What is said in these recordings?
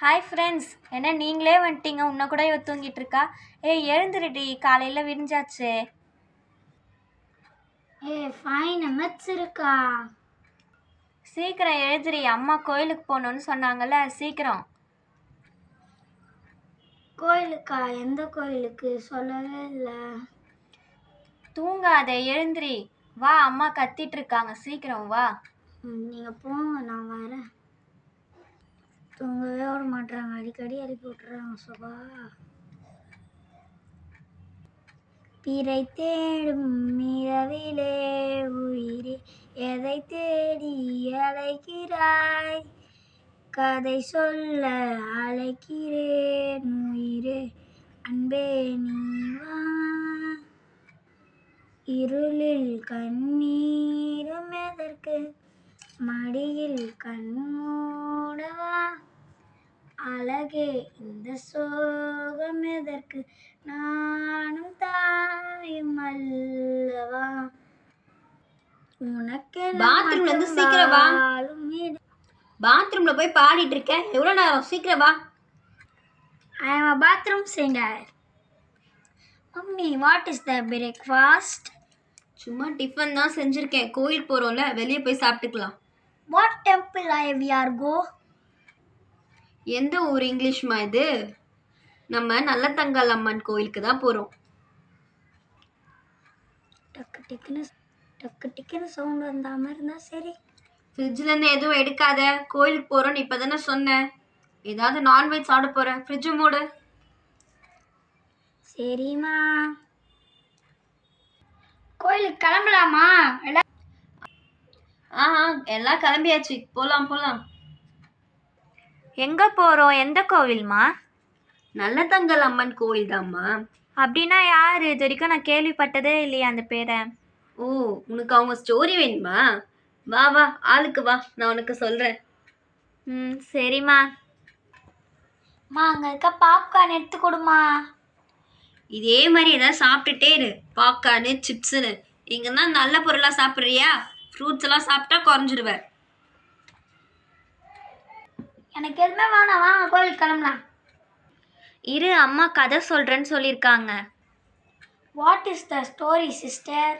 Hi friends, என்ன நீங்களே வந்துட்டீங்க? உன்னை கூட இவ தூங்கிட்டு இருக்கா. ஏய் எழுந்துருடி, காலையில் விடிஞ்சாச்சு. ஃபைன் மினிட்ஸ் இருக்கா? சீக்கிரம் எழுதுரி, அம்மா கோயிலுக்கு போகணுன்னு சொன்னாங்கல்ல, சீக்கிரம். கோயிலுக்கா? எந்த கோயிலுக்கு? சொல்லவே இல்லை. தூங்காத, எழுந்துரி. வா, அம்மா கத்திட்டு இருக்காங்க, சீக்கிரம் வா. நீங்கள் போங்க, நான் வரேன். தூங்கவே விட மாட்டாங்க, அடிக்கடி எழுப்பி விட்டுறாங்க. சுபா பிறை தேடும் இரவிலே உயிரே, எதை தேடி அழைக்கிறாய்? கதை சொல்ல அழைக்கிறேன் உயிரே, அன்பே நீவா. இருளில் கண்ணீரும் எதற்கு, மடியில் கண்மூடவா? அழகே இந்த சோகம் எதற்கு, நானும் தாயும் அல்லவா? உனக்கு பாத்ரூம்ல இருந்து சீக்கிரம் வா. பாத்ரூம்ல போய் பாடிட்டு இருக்க, எவ்வளவு நேரம்? சீக்கிரம் வா. I am a bathroom singer. Mummy, what is the breakfast? சும்மா டிஃபன் தான் செஞ்சிருக்கேன். கோயில் போறோம்ல, வெளியே போய் சாப்பிட்டுக்கலாம். What temple we are go? எந்த ஊர் இங்கிலீஷ்மா இது? நம்ம நல்லத்தங்கால் அம்மன் கோயிலுக்கு தான் போறோம். டக்கு டிக்குன்னு சவுண்ட் வந்த மாதிரி இருந்தா சரி. ஃப்ரிட்ஜ்ல இருந்து எதுவும் எடுக்காத, கோயிலுக்கு போறோம்னு இப்பதானே சொன்னேன். ஏதாவது நான்வெஜ் சாப்பிட போறேன், ஃப்ரிட்ஜ் மூடு. சரிம்மா. கோயிலுக்கு கிளம்பலாமா? எல்லாம் கிளம்பியாச்சு, போலாம் போலாம். எங்கே போகிறோம்? எந்த கோவில்மா? நல்லத்தங்கால் அம்மன் கோயில் தான்மா. அப்படின்னா யார்? இது வரைக்கும் நான் கேள்விப்பட்டதே இல்லையா அந்த பேரை. ஓ, உனக்கு அவங்க ஸ்டோரி வேணுமா? வா வா, ஆளுக்கு வா, நான் உனக்கு சொல்றேன். சரிம்மா. அங்கே இருக்க பாப்கார்ன் எடுத்து கொடுமா. இதே மாதிரி ஏதாவது சாப்பிட்டுட்டே இரு. பாப்கார்னு சிப்ஸுன்னு இங்கே தான் நல்ல பொருளாக சாப்பிட்றியா? ஃப்ரூட்ஸ் எல்லாம் சாப்பிட்டா குறைஞ்சிடுவேன். எனக்கு எதுவுமே வேணாம், வாங்க கோயிலுக்கு கிளம்பலாம். இரு, அம்மா கதை சொல்கிறேன்னு சொல்லியிருக்காங்க. What is the story sister?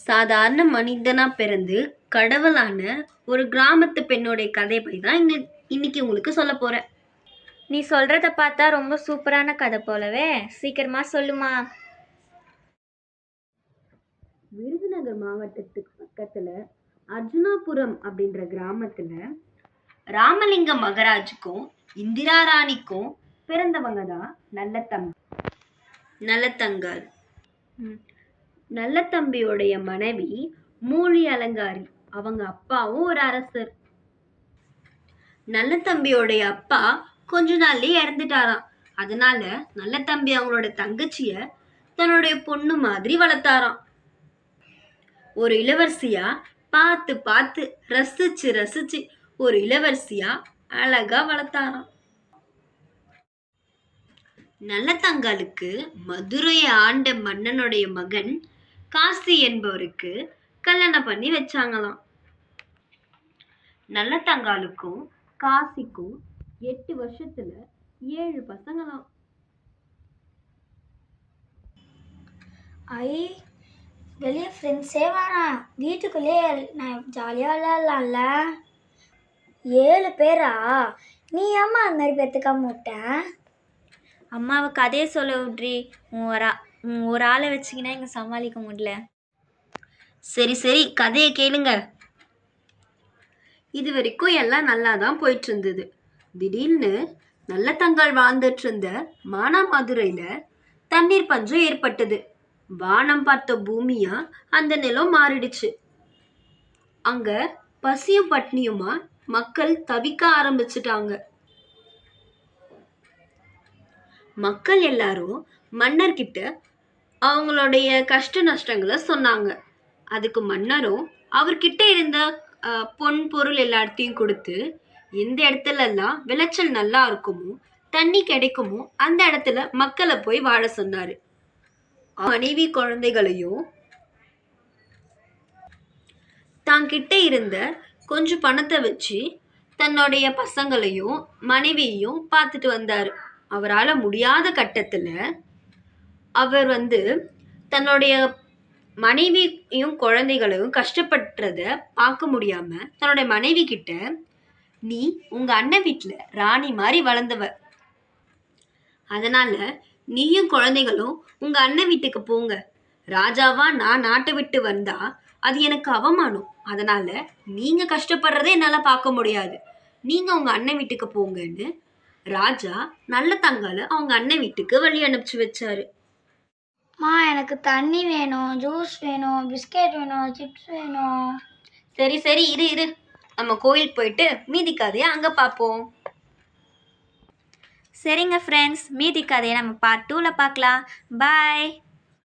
சாதாரண மனிதனா பிறந்து கடவுளான ஒரு கிராமத்து பெண்ணோடைய கதையை பற்றி தான் இன்னைக்கு உங்களுக்கு சொல்ல போறேன். நீ சொல்கிறத பார்த்தா ரொம்ப சூப்பரான கதை போலவே. சீக்கிரமா சொல்லுமா. விருதுநகர் மாவட்டத்துக்கு பக்கத்துல அர்ஜுனாபுரம் அப்படின்ற கிராமத்துல ராமலிங்க மகராஜுக்கும் இந்திரா ராணிக்கும் பிறந்தவங்க தான் நல்லத்தங்கால். நல்லத்தம்பியோடைய மனைவி மூலி அலங்காரி. அவங்க அப்பாவும் ஒரு அரசர். நல்லத்தம்பியோடைய அப்பா கொஞ்ச நாள்லயே இறந்துட்டாராம். அதனால நல்லத்தம்பி அவங்களோட தங்கச்சிய தன்னுடைய பொண்ணு மாதிரி வளர்த்தாராம். ஒரு இளவரசியா பார்த்து பார்த்து ரசிச்சு ரசிச்சு ஒரு இளவரசியா அழகா வளர்த்தாராம். நல்லத்தங்காலுக்கு மதுரையை ஆண்ட மன்னனுடைய மகன் காசி என்பவருக்கு கல்யாணம் பண்ணி வச்சாங்களாம். நல்லத்தங்காலுக்கும் காசிக்கும் 8 வருஷத்துல 7 பசங்களாம். வெளியே ஃப்ரெண்ட்ஸே வேணாம், வீட்டுக்குள்ளேயே நான் ஜாலியாக விளையாடலாம்ல. 7 பேரா? நீ அம்மா அந்த மாதிரி பெற்றுக்காம விட்டேன். அம்மாவை கதையை சொல்ல விட்றி. ஒரு ஆளை வச்சிங்கன்னா இங்கே சமாளிக்க முடியல. சரி சரி, கதையை கேளுங்க. இது வரைக்கும் எல்லாம் நல்லா தான் போயிட்டு இருந்தது. திடீர்னு நல்லத்தங்கால் வாழ்ந்துட்டு இருந்த மானாமதுரையில தண்ணீர் பஞ்சம் ஏற்பட்டது. வானம் பார்த்த பூமியா அந்த நிலம் மாறிடுச்சு. அங்க பசியும் பட்னியுமா மக்கள் தவிக்க ஆரம்பிச்சுட்டாங்க. மக்கள் எல்லாரும் மன்னர்கிட்ட அவங்களுடைய கஷ்ட நஷ்டங்களை சொன்னாங்க. அதுக்கு மன்னரும் அவர்கிட்ட இருந்த பொன் பொருள் எல்லாத்தையும் கொடுத்து எந்த இடத்துல எல்லாம் விளைச்சல் நல்லா இருக்குமோ தண்ணி கிடைக்குமோ அந்த இடத்துல மக்களை போய் வாழ சொன்னாரு. மனைவி குழந்தைகளையும் தாங்கிட்ட இருந்த கொஞ்சம் பணத்தை வச்சு தன்னுடைய பசங்களையும் மனைவியையும் பார்த்துட்டு வந்தார். அவரால் முடியாத கட்டத்தில் அவர் தன்னுடைய மனைவியும் குழந்தைகளையும் கஷ்டப்படுறத பார்க்க முடியாம தன்னுடைய மனைவி கிட்ட, நீ உங்க அண்ணன் வீட்டில் ராணி மாதிரி வளர்ந்தவ, அதனால நீயும் குழந்தைகளும் உங்க அண்ணன் வீட்டுக்கு போங்க. ராஜாவா நான் நாட்டை விட்டு வந்தா அது எனக்கு அவமானம். அதனால நீங்க கஷ்டப்படுறதே என்னால பார்க்க முடியாது. நீங்க உங்க அண்ணன் வீட்டுக்கு போங்கன்னு ராஜா நல்ல தங்கால அவங்க அண்ணன் வீட்டுக்கு வழி அனுப்பிச்சு வச்சாரு. மா எனக்கு தண்ணி வேணும், ஜூஸ் வேணும், பிஸ்கெட் வேணும், சிப்ஸ் வேணும். சரி சரி இரு, நம்ம கோயில் போயிட்டு மீதி கதையை அங்க பார்ப்போம். சரிங்க ஃப்ரெண்ட்ஸ், மீதி கதையை நம்ம பார்ட் 2ல பார்க்கலாம். பாய்.